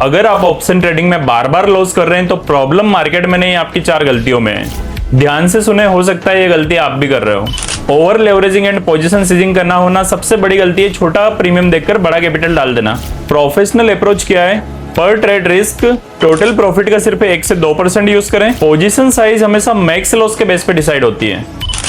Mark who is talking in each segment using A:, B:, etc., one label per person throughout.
A: अगर आप option trading में बार बार लॉस कर रहे हैं तो प्रॉब्लम मार्केट में नहीं, आपकी 4 गलतियों में है। ध्यान से सुने, हो सकता है ये गलती आप भी कर रहे हो। Over leveraging and position seizing करना होना सबसे बड़ी गलती है। छोटा प्रीमियम देखकर बड़ा कैपिटल डाल देना। प्रोफेशनल अप्रोच क्या है? पर ट्रेड रिस्क टोटल प्रॉफिट का सिर्फ 1 से 2% यूज करें। पोजीशन साइज हमेशा मैक्स लॉस के बेस पे डिसाइड होती है।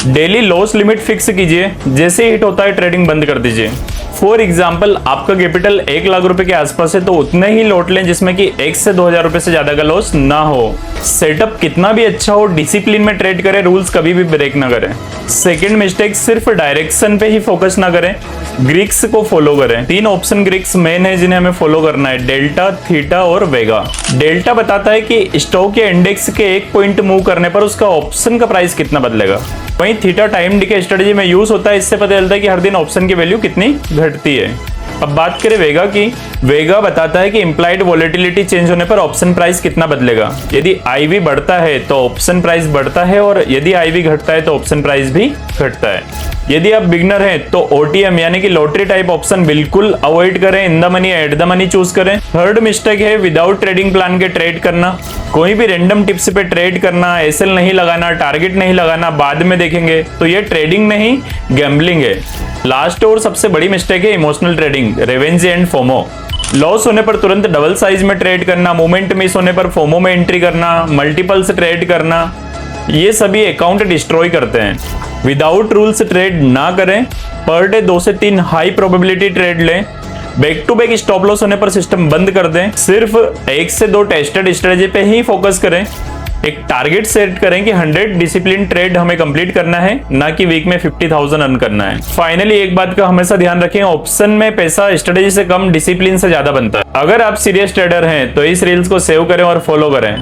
A: डेली लॉस लिमिट फिक्स कीजिए, जैसे हिट होता है ट्रेडिंग बंद कर दीजिए। फॉर एग्जाम्पल, आपका कैपिटल 1 लाख रुपए के आसपास है तो उतने ही लॉट लें जिसमें कि 1 से 2,000 रुपए से ज्यादा का लॉस ना हो। सेटअप कितना भी अच्छा हो, डिसिप्लिन में ट्रेड करें, रूल्स कभी भी ब्रेक ना करें। सेकंड मिस्टेक, सिर्फ डायरेक्शन पे ही फोकस ना करें, ग्रिक्स को फॉलो करें। 3 ऑप्शन ग्रिक्स मेन है जिन्हें हमें फॉलो करना है, डेल्टा, थीटा और वेगा। डेल्टा बताता है कि स्टॉक या इंडेक्स के 1 पॉइंट मूव करने पर उसका ऑप्शन का प्राइस कितना बदलेगा। वहीं थीटा टाइम डिके स्ट्रेटजी में यूज होता है, इससे पता चलता है कि हर दिन ऑप्शन की वैल्यू कितनी घटती है। अब बात करें वेगा की। वेगा बताता है कि इंप्लाइड वोलेटिलिटी चेंज होने पर ऑप्शन प्राइस कितना बदलेगा। यदि आईवी बढ़ता है तो ऑप्शन प्राइस बढ़ता है और यदि आईवी घटता है तो ऑप्शन प्राइस भी घटता है। यदि आप बिगनर हैं तो ओटीएम यानी कि लॉटरी टाइप ऑप्शन बिल्कुल अवॉइड करें, in the money at the money choose करें। थर्ड मिस्टेक है विदाउट ट्रेडिंग प्लान के ट्रेड करना। कोई भी रैंडम टिप्स पे ट्रेड करना, एसएल नहीं लगाना, टारगेट नहीं लगाना, बाद में देखेंगे, तो ये ट्रेडिंग नहीं गैम्बलिंग है। लास्ट और सबसे बड़ी मिस्टेक है emotional trading, revenge and FOMO. Loss होने पर तुरंत डबल साइज में ट्रेड करना, मूवमेंट मिस होने पर फोमो में एंट्री करना, मल्टीपल से ट्रेड करना, ये सभी अकाउंट डिस्ट्रॉय करते हैं। विदाउट रूल्स ट्रेड ना करें। पर डे 2 से 3 हाई प्रोबेबिलिटी ट्रेड लें। Back to back stop loss होने पर सिस्टम बंद कर दें। सिर्फ 1 से 2 टेस्टेड स्ट्रेटजी पे ही फोकस करें। एक टारगेट सेट करें कि 100 डिसिप्लिन ट्रेड हमें कंप्लीट करना है, ना कि वीक में 50,000 अर्न करना है। फाइनली एक बात का हमेशा ध्यान रखें, ऑप्शन में पैसा स्ट्रेटजी से कम डिसिप्लिन से ज्यादा बनता है। अगर आप सीरियस ट्रेडर हैं तो इस रील्स को सेव करें और फॉलो करें।